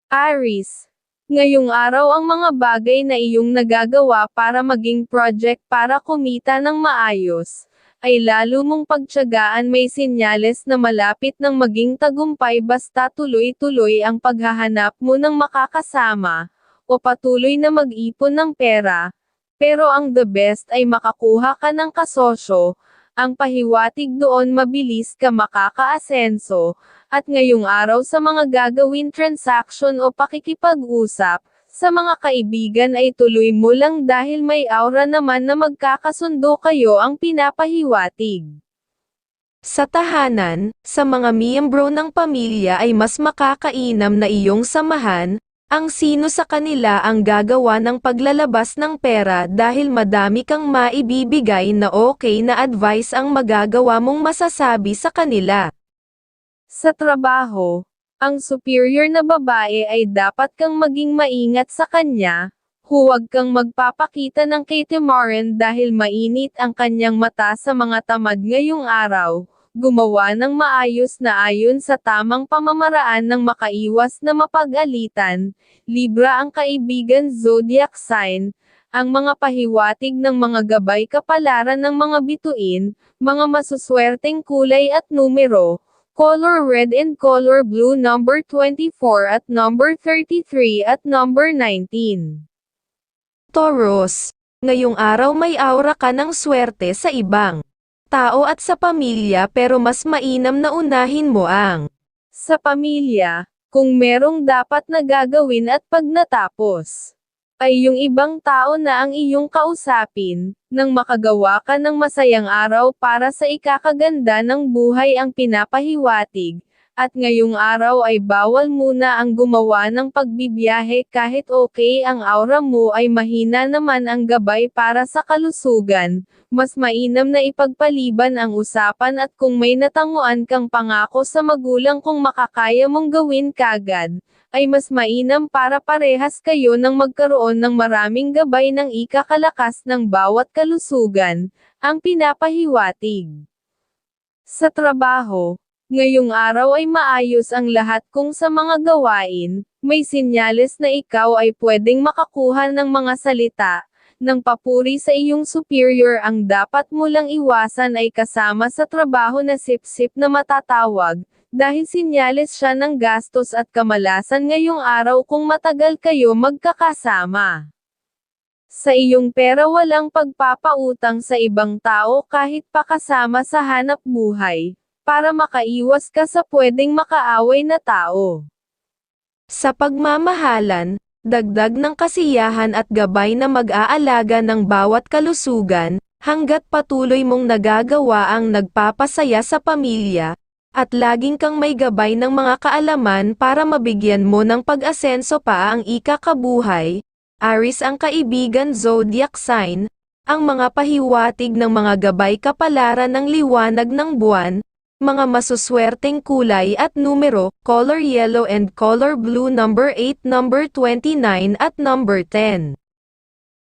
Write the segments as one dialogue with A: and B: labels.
A: Aries. Ngayong araw ang mga bagay na iyong nagagawa para maging project para kumita ng maayos, ay lalo mong pagtiyagaan. May senyales na malapit ng maging tagumpay basta tuloy-tuloy ang paghahanap mo ng makakasama, o patuloy na mag-ipon ng pera. Pero ang the best ay makakuha ka ng kasosyo, ang pahiwatig doon mabilis ka makakaasenso, at ngayong araw sa mga gagawin transaction o pakikipag-usap, sa mga kaibigan ay tuloy mo lang dahil may aura naman na magkakasundo kayo ang pinapahiwatig.
B: Sa tahanan, sa mga miyembro ng pamilya ay mas makakainam na iyong samahan, ang sino sa kanila ang gagawa ng paglalabas ng pera dahil madami kang maibibigay na okay na advice ang magagawa mong masasabi sa kanila.
A: Sa trabaho, ang superior na babae ay dapat kang maging maingat sa kanya. Huwag kang magpapakita ng katamaran dahil mainit ang kanyang mata sa mga tamad ngayong araw. Gumawa ng maayos na ayon sa tamang pamamaraan ng makaiwas na mapag-alitan. Libra ang kaibigan zodiac sign. Ang mga pahiwatig ng mga gabay kapalaran ng mga bituin, mga masuswerteng kulay at numero. Color red and color blue number 24 at number 33 at number 19.
B: Taurus, ngayong araw may aura ka ng swerte sa ibang tao at sa pamilya pero mas mainam na unahin mo ang
A: sa pamilya, kung merong dapat na gagawin at pag natapos, ay yung ibang tao na ang iyong kausapin, nang makagawa ka ng masayang araw para sa ikakaganda ng buhay ang pinapahiwatig, at ngayong araw ay bawal muna ang gumawa ng pagbibiyahe kahit okay ang aura mo ay mahina naman ang gabay para sa kalusugan, mas mainam na ipagpaliban ang usapan at kung may natanguan kang pangako sa magulang kung makakaya mong gawin kagad, ay mas mainam para parehas kayo nang magkaroon ng maraming gabay ng ikakalakas ng bawat kalusugan, ang pinapahiwatig. Sa trabaho, ngayong araw ay maayos ang lahat kung sa mga gawain, may senyales na ikaw ay pwedeng makakuha ng mga salita, ng papuri sa iyong superior. Ang dapat mo lang iwasan ay kasama sa trabaho na sip-sip na matatawag, dahil senyales siya ng gastos at kamalasan ngayong araw kung matagal kayo magkakasama. Sa iyong pera walang pagpapautang sa ibang tao kahit pakasama sa hanap buhay, para makaiwas ka sa pwedeng makaaway na tao.
B: Sa pagmamahalan, dagdag ng kasiyahan at gabay na mag-aalaga ng bawat kalusugan, hanggat patuloy mong nagagawa ang nagpapasaya sa pamilya, at laging kang may gabay ng mga kaalaman para mabigyan mo ng pag-asenso pa ang ikakabuhay. Aries ang kaibigan zodiac sign, ang mga pahiwatig ng mga gabay kapalaran ng liwanag ng buwan, mga masuswerteng kulay at numero, color yellow and color blue number 8, number 29 at number 10.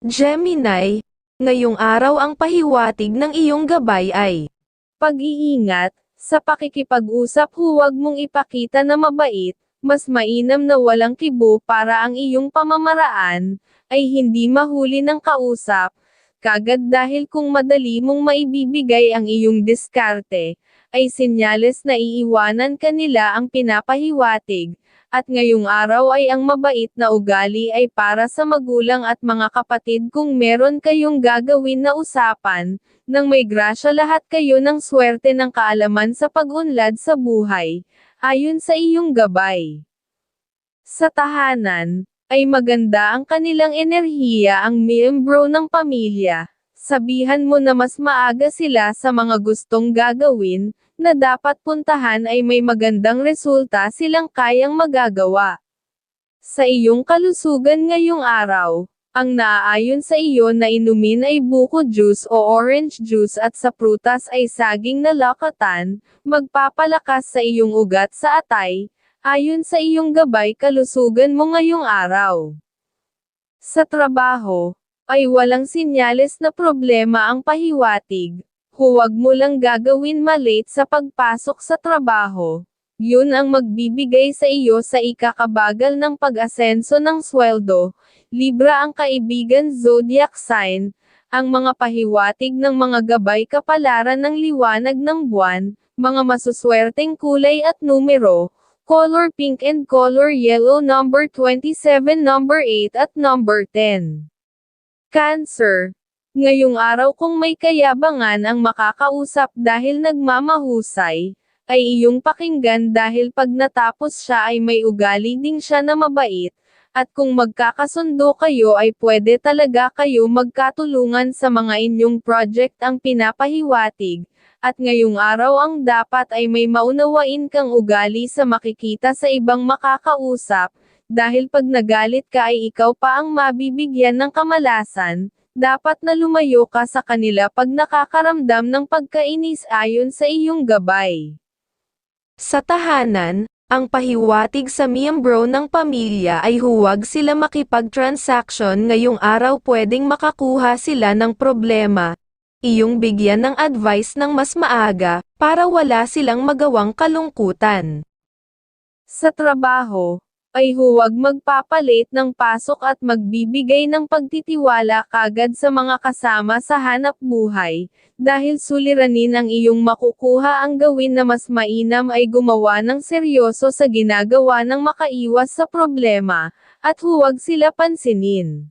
B: Gemini, ngayong araw ang pahiwatig ng iyong gabay ay
A: pag-iingat, sa pakikipag-usap huwag mong ipakita na mabait, mas mainam na walang kibo para ang iyong pamamaraan, ay hindi mahuli ng kausap, kagad dahil kung madali mong maibibigay ang iyong diskarte, ay senyales na iiwanan ka nila ang pinapahiwatig, at ngayong araw ay ang mabait na ugali ay para sa magulang at mga kapatid kung meron kayong gagawin na usapan, nang may grasya lahat kayo ng swerte ng kaalaman sa pag-unlad sa buhay, ayon sa iyong gabay. Sa tahanan, ay maganda ang kanilang enerhiya ang miyembro ng pamilya. Sabihan mo na mas maaga sila sa mga gustong gagawin, na dapat puntahan ay may magandang resulta silang kayang magagawa. Sa iyong kalusugan ngayong araw, ang naaayon sa iyo na inumin ay buko juice o orange juice at sa prutas ay saging na lakatan, magpapalakas sa iyong ugat sa atay, ayon sa iyong gabay kalusugan mo ngayong araw. Sa trabaho, ay walang senyales na problema ang pahiwatig. Huwag mo lang gagawin malate sa pagpasok sa trabaho. Yun ang magbibigay sa iyo sa ikakabagal ng pag-asenso ng sweldo. Libra ang kaibigan zodiac sign, ang mga pahiwatig ng mga gabay kapalaran ng liwanag ng buwan, mga masuswerteng kulay at numero, color pink and color yellow number 27, number 8 at number 10. Cancer. Ngayong araw kung may kayabangan ang makakausap dahil nagmamahusay, ay iyong pakinggan dahil pag natapos siya ay may ugali ding siya na mabait, at kung magkakasundo kayo ay pwede talaga kayo magkatulungan sa mga inyong project ang pinapahiwatig, at ngayong araw ang dapat ay may maunawain kang ugali sa makikita sa ibang makakausap, dahil pag nagalit ka ay ikaw pa ang mabibigyan ng kamalasan, dapat na lumayo ka sa kanila pag nakakaramdam ng pagkainis ayon sa iyong gabay.
B: Sa tahanan, ang pahiwatig sa miyembro ng pamilya ay huwag sila makipag-transaction ngayong araw, pwedeng makakuha sila ng problema. Iyong bigyan ng advice ng mas maaga, para wala silang magawang kalungkutan.
A: Sa trabaho, ay huwag magpapalit ng pasok at magbibigay ng pagtitiwala kagad sa mga kasama sa hanap buhay, dahil suliranin ang iyong makukuha. Ang gawin na mas mainam ay gumawa ng seryoso sa ginagawa ng makaiwas sa problema, at huwag sila pansinin.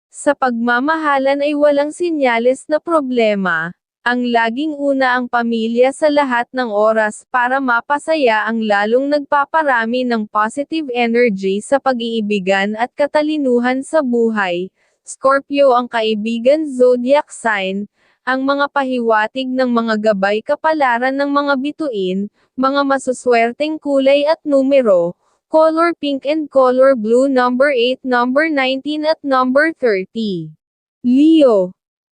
A: Sa pagmamahalan ay walang sinyales na problema. Ang laging una ang pamilya sa lahat ng oras para mapasaya ang lalong nagpaparami ng positive energy sa pag-iibigan at katalinuhan sa buhay. Scorpio ang kaibigan zodiac sign, ang mga pahiwatig ng mga gabay kapalaran ng mga bituin, mga masuswerteng kulay at numero, color pink and color blue number 8, number 19 at number 30. Leo.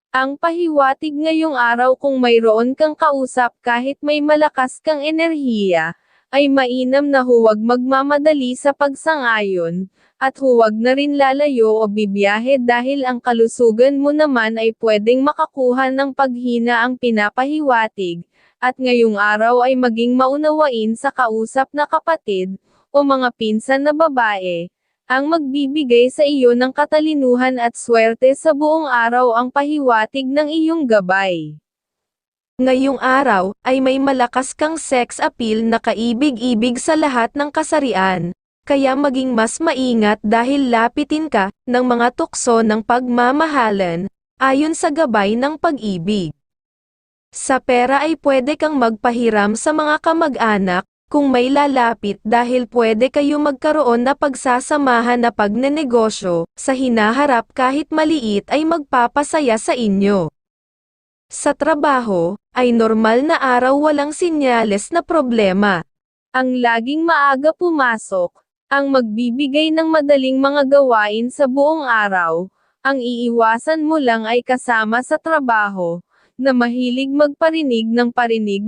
A: Ang pahiwatig ngayong araw kung mayroon kang kausap kahit may malakas kang enerhiya, ay mainam na huwag magmamadali sa pagsang-ayon, at huwag na rin lalayo o bibiyahe dahil ang kalusugan mo naman ay pwedeng makakuha ng paghina ang pinapahiwatig, at ngayong araw ay maging maunawain sa kausap na kapatid, o mga pinsan na babae, ang magbibigay sa iyo ng katalinuhan at swerte sa buong araw. Ang pahiwatig ng iyong gabay.
B: Ngayong araw, ay may malakas kang sex appeal na kaibig-ibig sa lahat ng kasarian, kaya maging mas maingat dahil lapitin ka ng mga tukso ng pagmamahalan, ayon sa gabay ng pag-ibig. Sa pera ay pwede kang magpahiram sa mga kamag-anak, kung may lalapit dahil pwede kayo magkaroon na pagsasamahan na pagnenegosyo, sa hinaharap kahit maliit ay magpapasaya sa inyo. Sa trabaho, ay normal na araw, walang sinyales na problema.
A: Ang laging maaga pumasok, ang magbibigay ng madaling mga gawain sa buong araw, ang iiwasan mo lang ay kasama sa trabaho, na mahilig magparinig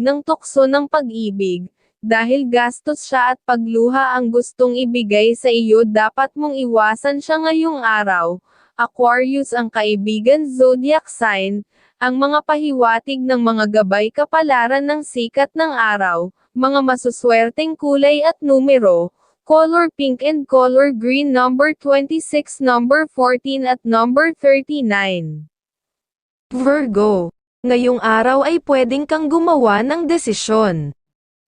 A: ng tukso ng pag-ibig. Dahil gastos siya at pagluha ang gustong ibigay sa iyo, dapat mong iwasan siya ngayong araw. Aquarius ang kaibigan zodiac sign, ang mga pahiwatig ng mga gabay kapalaran ng sikat ng araw, mga masuswerteng kulay at numero, color pink and color green number 26, number 14 at number 39.
B: Virgo, ngayong araw ay pwedeng kang gumawa ng desisyon.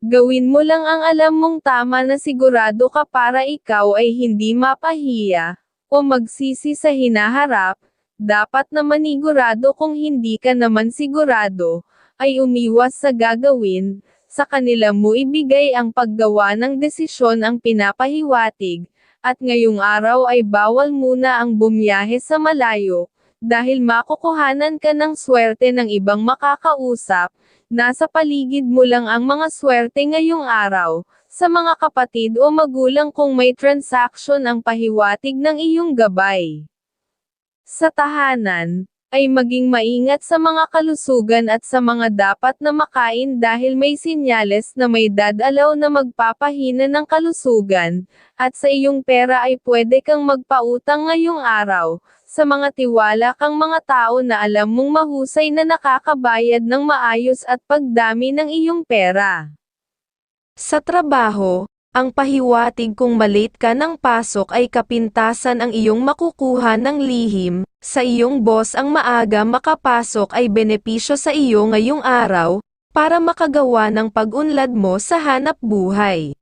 A: Gawin mo lang ang alam mong tama na sigurado ka para ikaw ay hindi mapahiya, o magsisi sa hinaharap. Dapat na manigurado. Kung hindi ka naman sigurado, ay umiwas sa gagawin. Sa kanila mo ibigay ang paggawa ng desisyon ang pinapahiwatig, at ngayong araw ay bawal muna ang bumiyahe sa malayo, dahil makukuhanan ka ng swerte ng ibang makakausap. Nasa paligid mo lang ang mga swerte ngayong araw, sa mga kapatid o magulang kung may transaction ang pahiwatig ng iyong gabay. Sa tahanan, ay maging maingat sa mga kalusugan at sa mga dapat na makain dahil may sinyales na may dadalaw na magpapahina ng kalusugan, at sa iyong pera ay pwede kang magpautang ngayong araw, sa mga tiwala kang mga tao na alam mong mahusay na nakakabayad ng maayos at pagdami ng iyong pera.
B: Sa trabaho, ang pahiwatig kung malate ka ng pasok ay kapintasan ang iyong makukuha ng lihim, sa iyong boss ang maaga makapasok ay benepisyo sa iyo ngayong araw, para makagawa ng pag-unlad mo sa hanap buhay.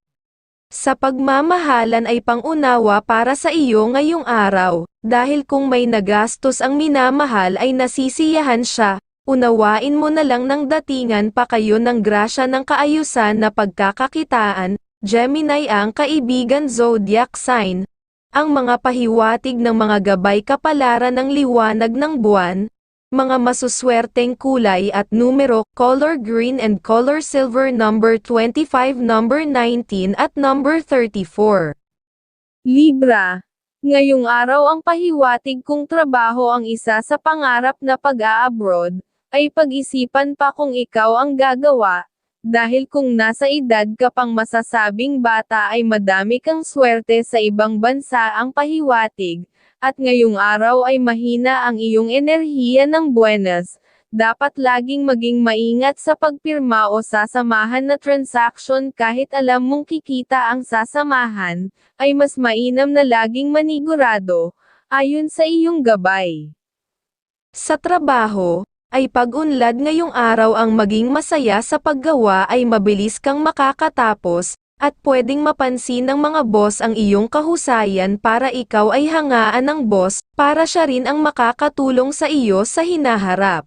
B: Sa pagmamahalan ay pangunawa para sa iyo ngayong araw, dahil kung may nagastos ang minamahal ay nasisiyahan siya, unawain mo na lang ng datingan pa kayo ng grasya ng kaayusan na pagkakakitaan. Gemini ang kaibigan zodiac sign. Ang mga pahiwatig ng mga gabay kapalaran ng liwanag ng buwan, mga masuswerteng kulay at numero, color green and color silver, number 25, number 19 at number 34.
A: Libra. Ngayong araw ang pahiwatig kung trabaho ang isa sa pangarap na pag-a-abroad, ay pag-isipan pa kung ikaw ang gagawa. Dahil kung nasa edad ka pang masasabing bata ay madami kang swerte sa ibang bansa ang pahiwatig, at ngayong araw ay mahina ang iyong enerhiya ng buenas, dapat laging maging maingat sa pagpirma o sasamahan na transaction kahit alam mong kikita ang sasamahan, ay mas mainam na laging manigurado, ayon sa iyong gabay.
B: Sa trabaho, ay pag-unlad ngayong araw ang maging masaya sa paggawa ay mabilis kang makakatapos, at pwedeng mapansin ng mga boss ang iyong kahusayan para ikaw ay hangaan ng boss, para siya rin ang makakatulong sa iyo sa hinaharap.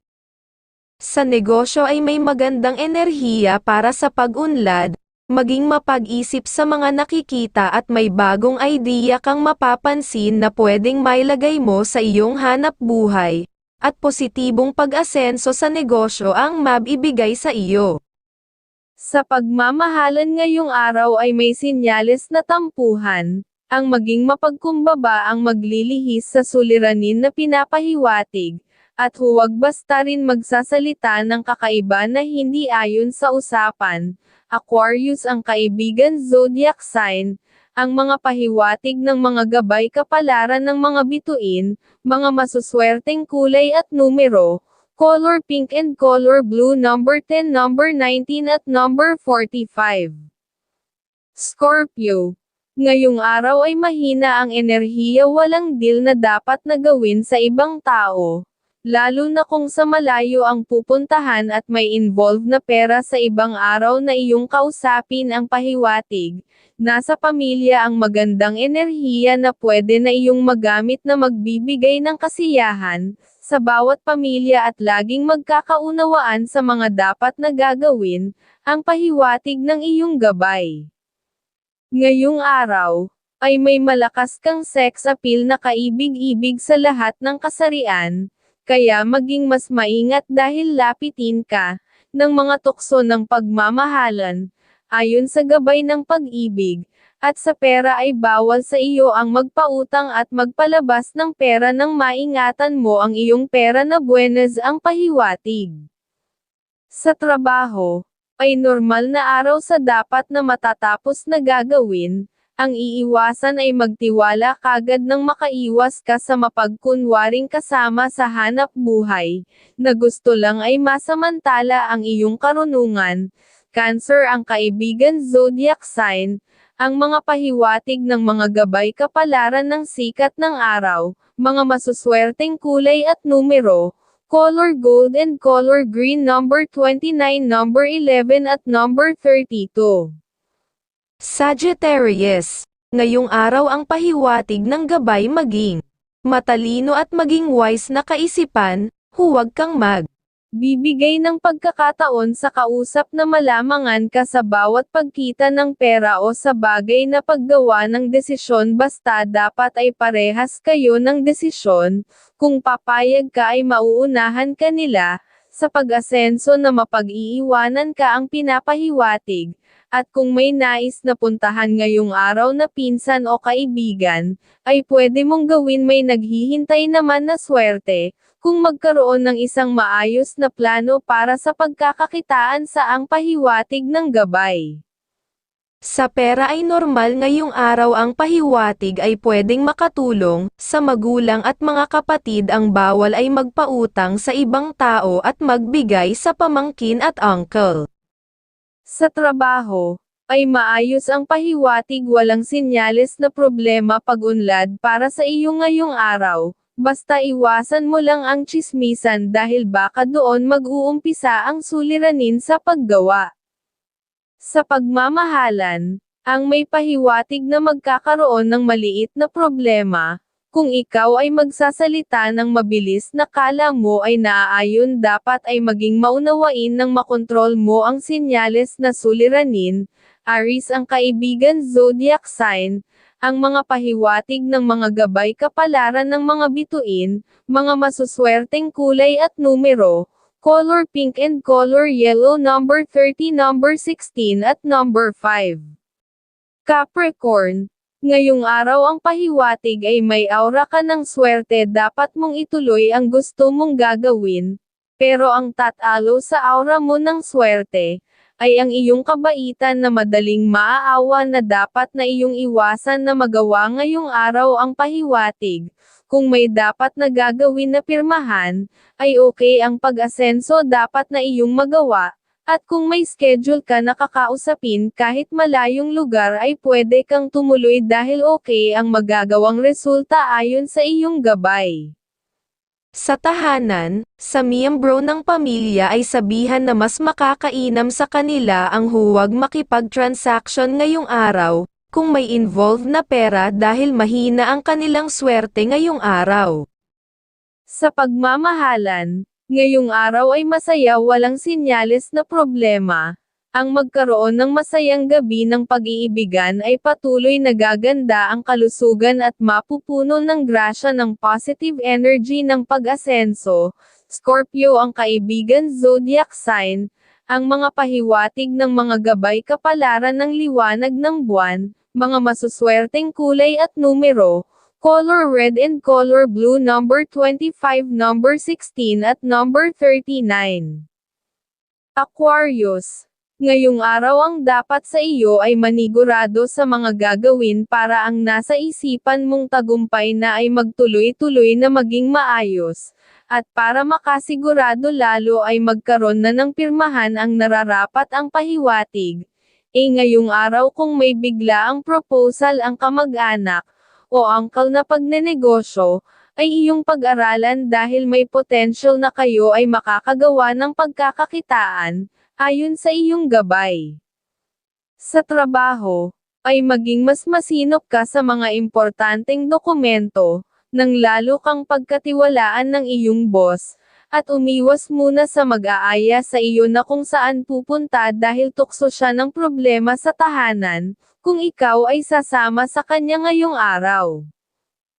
B: Sa negosyo ay may magandang enerhiya para sa pag-unlad, maging mapag-isip sa mga nakikita at may bagong idea kang mapapansin na pwedeng mailagay mo sa iyong hanap buhay. At positibong pag-asenso sa negosyo ang mabibigay sa iyo.
A: Sa pagmamahalan ngayong araw ay may sinyales na tampuhan, ang maging mapagkumbaba ang maglilihis sa suliranin na pinapahiwatig, at huwag basta rin magsasalita ng kakaiba na hindi ayon sa usapan. Aquarius ang kaibigan zodiac sign. Ang mga pahiwatig ng mga gabay kapalaran ng mga bituin, mga masuswerteng kulay at numero, color pink and color blue, number 10, number 19 at number 45. Scorpio. Ngayong araw ay mahina ang enerhiya, walang deal na dapat na gawin sa ibang tao. Lalo na kung sa malayo ang pupuntahan at may involved na pera sa ibang araw na iyong kausapin ang pahiwatig. Nasa pamilya ang magandang enerhiya na pwede na iyong magamit na magbibigay ng kasiyahan sa bawat pamilya at laging magkakaunawaan sa mga dapat na gagawin, ang pahiwatig ng iyong gabay. Ngayong araw, ay may malakas kang sex appeal na kaibig-ibig sa lahat ng kasarian, kaya maging mas maingat dahil lapitin ka ng mga tukso ng pagmamahalan, ayon sa gabay ng pag-ibig, at sa pera ay bawal sa iyo ang magpautang at magpalabas ng pera nang maingatan mo ang iyong pera na buenas ang pahiwatig. Sa trabaho, ay normal na araw sa dapat na matatapos na gagawin, ang iiwasan ay magtiwala kagad nang makaiwas ka sa mapagkunwaring kasama sa hanap buhay, na gusto lang ay masamantala ang iyong karunungan. Cancer ang kaibigan zodiac sign, ang mga pahiwatig ng mga gabay kapalaran ng sikat ng araw, mga masuswerteng kulay at numero, color gold and color green, number 29, number 11 at number 32.
B: Sagittarius. Ngayong araw ang pahiwatig ng gabay maging matalino at maging wise na kaisipan, huwag kang
A: bibigay ng pagkakataon sa kausap na malamangan ka sa bawat pagkita ng pera o sa bagay na paggawa ng desisyon, basta dapat ay parehas kayo ng desisyon, kung papayag ka ay mauunahan ka nila, sa pag-asenso na mapag-iiwanan ka ang pinapahiwatig, at kung may nais na puntahan ngayong araw na pinsan o kaibigan, ay pwede mong gawin, may naghihintay naman na swerte, kung magkaroon ng isang maayos na plano para sa pagkakakitaan sa ang pahiwatig ng gabay.
B: Sa pera ay normal ngayong araw ang pahiwatig ay pwedeng makatulong sa magulang at mga kapatid, ang bawal ay magpautang sa ibang tao at magbigay sa pamangkin at uncle.
A: Sa trabaho, ay maayos ang pahiwatig, walang senyales na problema pag-unlad para sa iyo ngayong araw. Basta iwasan mo lang ang tsismisan dahil baka doon mag-uumpisa ang suliranin sa paggawa. Sa pagmamahalan, ang may pahiwatig na magkakaroon ng maliit na problema. Kung ikaw ay magsasalita ng mabilis na kala mo ay naaayon, dapat ay maging maunawain ng makontrol mo ang senyales na suliranin. Aries ang kaibigan zodiac sign, ang mga pahiwatig ng mga gabay kapalaran ng mga bituin, mga masuswerteng kulay at numero, color pink and color yellow, number 30, number 16 at number 5. Capricorn, ngayong araw ang pahiwatig ay may aura ka ng swerte, dapat mong ituloy ang gusto mong gagawin, pero ang tatalo sa aura mo ng swerte, ay ang iyong kabaitan na madaling maaawa na dapat na iyong iwasan na magawa ngayong araw ang pahiwatig. Kung may dapat na gagawin na pirmahan, ay okay ang pag-asenso dapat na iyong magawa, at kung may schedule ka na kakausapin kahit malayong lugar ay pwede kang tumuloy dahil okay ang magagawang resulta ayon sa iyong gabay.
B: Sa tahanan, sa miyembro ng pamilya ay sabihan na mas makakainam sa kanila ang huwag makipag-transaction ngayong araw, kung may involved na pera dahil mahina ang kanilang swerte ngayong araw.
A: Sa pagmamahalan, ngayong araw ay masaya, walang senyales na problema. Ang magkaroon ng masayang gabi ng pag-iibigan ay patuloy nagaganda ang kalusugan at mapupuno ng grasya ng positive energy ng pag-asenso. Scorpio ang kaibigan zodiac sign, ang mga pahiwatig ng mga gabay kapalaran ng liwanag ng buwan, mga masuswerteng kulay at numero, color red and color blue, number 25, number 16 at number 39. Aquarius, ngayong araw ang dapat sa iyo ay manigurado sa mga gagawin para ang nasa isipan mong tagumpay na ay magtuloy-tuloy na maging maayos, at para makasigurado lalo ay magkaroon na ng pirmahan ang nararapat ang pahiwatig. Ngayong araw kung may bigla ang proposal ang kamag-anak, o angkal na pagnenegosyo, ay iyong pag-aralan dahil may potential na kayo ay makakagawa ng pagkakakitaan, ayon sa iyong gabay. Sa trabaho, ay maging mas masinop ka sa mga importanteng dokumento, nang lalo kang pagkatiwalaan ng iyong boss, at umiwas muna sa mag-aaya sa iyo na kung saan pupunta dahil tukso siya ng problema sa tahanan, kung ikaw ay sasama sa kanya ngayong araw.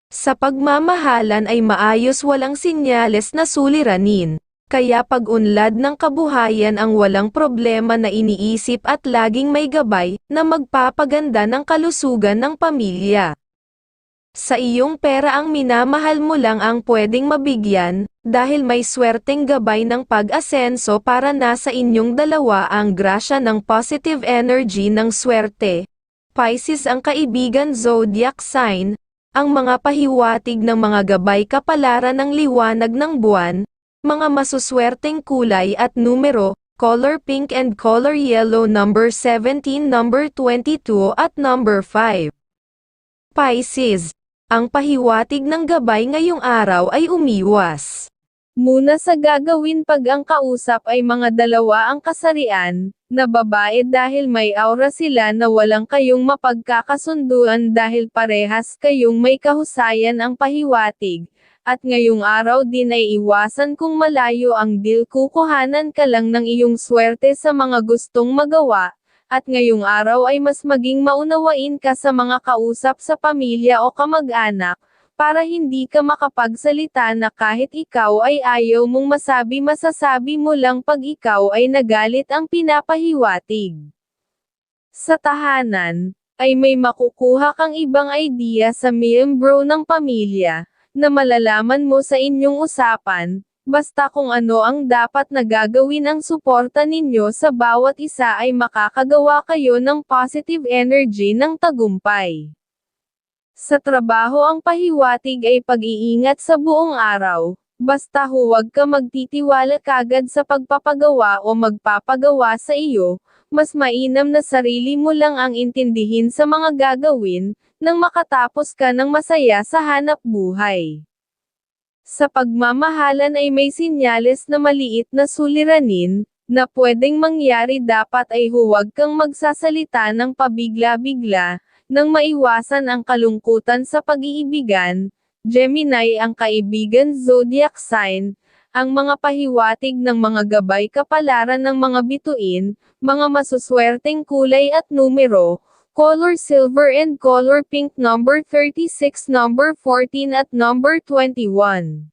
B: Sa pagmamahalan ay maayos, walang senyales na suliranin. Kaya pag-unlad ng kabuhayan ang walang problema na iniisip at laging may gabay na magpapaganda ng kalusugan ng pamilya. Sa iyong pera ang minamahal mo lang ang pwedeng mabigyan, dahil may swerteng gabay ng pag-asenso para nasa inyong dalawa ang grasya ng positive energy ng swerte. Pisces ang kaibigan zodiac sign, ang mga pahiwatig ng mga gabay kapalaran ng liwanag ng buwan, mga masuswerteng kulay at numero, color pink and color yellow, number 17, number 22 at number 5. Pisces, ang pahiwatig ng gabay ngayong araw ay umiwas
A: muna sa gagawin pag ang kausap ay mga dalawa ang kasarian, na babae dahil may aura sila na walang kayong mapagkakasunduan dahil parehas kayong may kahusayan ang pahiwatig. At ngayong araw din ay iwasan kung malayo ang deal, kukuhanan ka lang ng iyong swerte sa mga gustong magawa, at ngayong araw ay mas maging maunawain ka sa mga kausap sa pamilya o kamag-anak, para hindi ka makapagsalita na kahit ikaw ay ayaw mong masasabi mo lang pag ikaw ay nagalit ang pinapahiwatig. Sa tahanan, ay may makukuha kang ibang idea sa miyembro ng pamilya, na malalaman mo sa inyong usapan, basta kung ano ang dapat na gagawin ang suporta ninyo sa bawat isa ay makakagawa kayo ng positive energy ng tagumpay. Sa trabaho ang pahiwatig ay pag-iingat sa buong araw, basta huwag ka magtitiwala kagad sa pagpapagawa o magpapagawa sa iyo, mas mainam na sarili mo lang ang intindihin sa mga gagawin, nang makatapos ka ng masaya sa hanap buhay. Sa pagmamahalan ay may sinyales na maliit na suliranin, na pwedeng mangyari, dapat ay huwag kang magsasalita ng pabigla-bigla, nang maiwasan ang kalungkutan sa pag-iibigan. Gemini ang kaibigan zodiac sign, ang mga pahiwatig ng mga gabay kapalaran ng mga bituin, mga masuswerteng kulay at numero, color silver and color pink, number 36, number 14 at number 21.